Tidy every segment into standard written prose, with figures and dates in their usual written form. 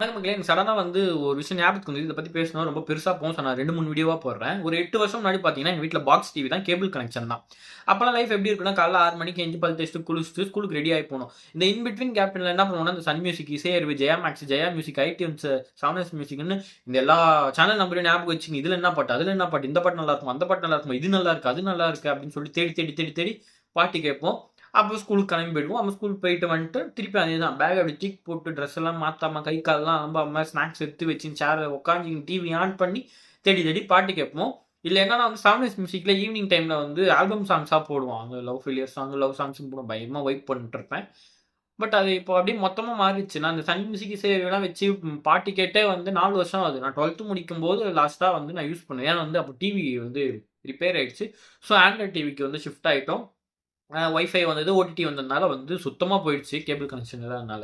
வணக்கம் மக்களே. எனக்கு சடனா வந்து ஒரு விஷயம் ஞாபகத்துக்கு வந்து இத பத்தி பேசணும். ரொம்ப பெருசா போகும். ஸோ நான் 2, 3 வீடியோவா போடுறேன். ஒரு 8 வருஷம் முன்னாடி பார்த்தீங்கன்னா, எங்க வீட்ல பாக்ஸ் டிவி தான். கேபிள் கனெக்ஷன் தான். அப்பலாம் லைஃப் எப்படி இருக்குன்னா, காலைல 6 மணிக்கு எந்திச்சு பல் தேய்ச்சுட்டு, குளிச்சுட்டு ஸ்கூலுக்கு ரெடி ஆயி போணும். இந்த இன் பிட்வீன் கேப்ல என்ன பண்ணுவோம்னா, இந்த Sun Music, Isai Aruvi, Jaya Max, Jaya Music, iTunes, சானஸ் மியூசிக்ன்னு இந்த எல்லா சேனல் நம்பரையும் ஞாபகம் வச்சுங்க. இதுல என்ன பாட்டு, அதுல என்ன பாட்டு, இந்த பாட்டு நல்லா இருக்கும், அந்த பாட்டு நல்லா இருக்கும், இது நல்லா இருக்கு, அது நல்லா இருக்கு அப்படின்னு சொல்லி தேடி, தேடி, தேடி, தேடி பாட்டு கேட்போம். அப்போ ஸ்கூலுக்கு கிளம்பி போயிடுவோம். நம்ம ஸ்கூல் போயிட்டு வந்துட்டு திருப்பி அதேதான். பேக் அப்படி தூக்கி போட்டு ட்ரெஸ் எல்லாம் மாத்தாம, கை கால்லாம் அலம்பாம, ஸ்நாக்ஸ் எடுத்து வச்சு சேர்ல உட்காந்து டிவி ஆன் பண்ணி தேடி தேடி பாட்டு கேட்போம். இல்ல என்னன்னா வந்து சாங்லெஸ் மியூசிக்ல ஈவினிங் டைம்ல வந்து ஆல்பம் சாங்ஸா போடுவோம். அந்த love failure song, love songs போடுவோம். பயங்கரமா வைப் பண்ணிட்டு இருப்பேன். பட் அது இப்போ அப்படியே மொத்தமா மாறிடுச்சு. நான் அந்த சன் மியூசிக் இசையெல்லாம் வச்சு பாட்டு கேட்டே வந்து 4 வருஷம் ஆகுது. நான் 12த் முடிக்கும்போது லாஸ்ட்டா வந்து நான் யூஸ் பண்ணேன். ஏன்னா வந்து அப்போ டிவி வந்து ரிப்பேர் ஆயிடுச்சு. ஸோ ஆண்ட்ராய்ட் டிவிக்கு வந்து ஷிஃப்ட் ஆயிட்டோம். வைஃபை வந்தது, ஓடிடி வந்ததுனால வந்து சுத்தமா போயிடுச்சு. கேபிள் கனெக்ஷன் இல்லாதனால.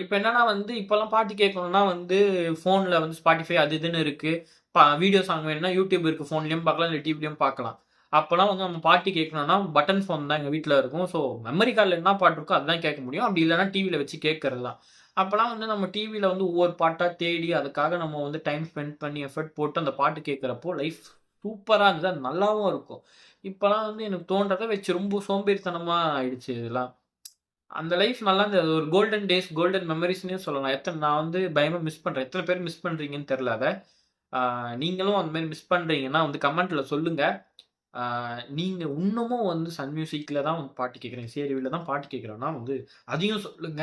இப்ப என்னன்னா வந்து, இப்பலாம் பாட்டு கேட்கணும்னா வந்து, ஃபோன்ல வந்து Spotify அது இதுன்னு இருக்கு. வீடியோ சாங் வேணும்னா YouTube இருக்கு. ஃபோன்லயும் பார்க்கலாம், இல்ல டிவிலயும் பார்க்கலாம். அப்பலாம் வந்து நம்ம பாட்டு கேட்கணும்னா, பட்டன் ஃபோன் தான் எங்க வீட்ல இருக்கும். ஸோ, மெமரி கார்ட்ல என்ன பாட்டு இருக்கோ அதுதான் கேட்க முடியும். அப்படி இல்லன்னா டிவில வச்சு கேட்கறது தான். அப்பலாம் வந்து நம்ம டிவில வந்து ஒவ்வொரு பாட்டா தேடி, அதுக்காக நம்ம வந்து டைம் ஸ்பெண்ட் பண்ணி, எஃபோர்ட் போட்டு அந்த பாட்டு கேட்கறப்போ, லைஃப் சூப்பரா இருந்தது. அது நல்லாவும் இருக்கும். இப்பலாம் வந்து எனக்கு தோன்றத வச்சு ரொம்ப சோம்பேறித்தனமா ஆயிடுச்சு இதெல்லாம். அந்த லைஃப் நல்லா இருந்தது. அது ஒரு கோல்டன் டேஸ், கோல்டன் மெமரீஸ்ன்னே சொல்லலாம். நான் வந்து பயங்கரமா மிஸ் பண்றேன். எத்தன பேர் மிஸ் பண்றீங்கன்னு தெரியல அத. ஆ நீங்களும் அந்த மாரி மிஸ் பண்றீங்கன்னா வந்து கமெண்ட்ல சொல்லுங்க. ஆ நீங்க இன்னமும் வந்து சன் மியூசிக்ல தான் வந்து பாட்டு கேட்கிறீங்க, சீரியல்ல தான் பாட்டு கேட்கிறோம்னா வந்து அதையும் சொல்லுங்க.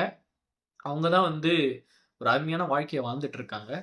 அவங்க தான் வந்து ஒரு அருமையான வாழ்க்கைய வாழ்ந்துட்டு இருக்காங்க.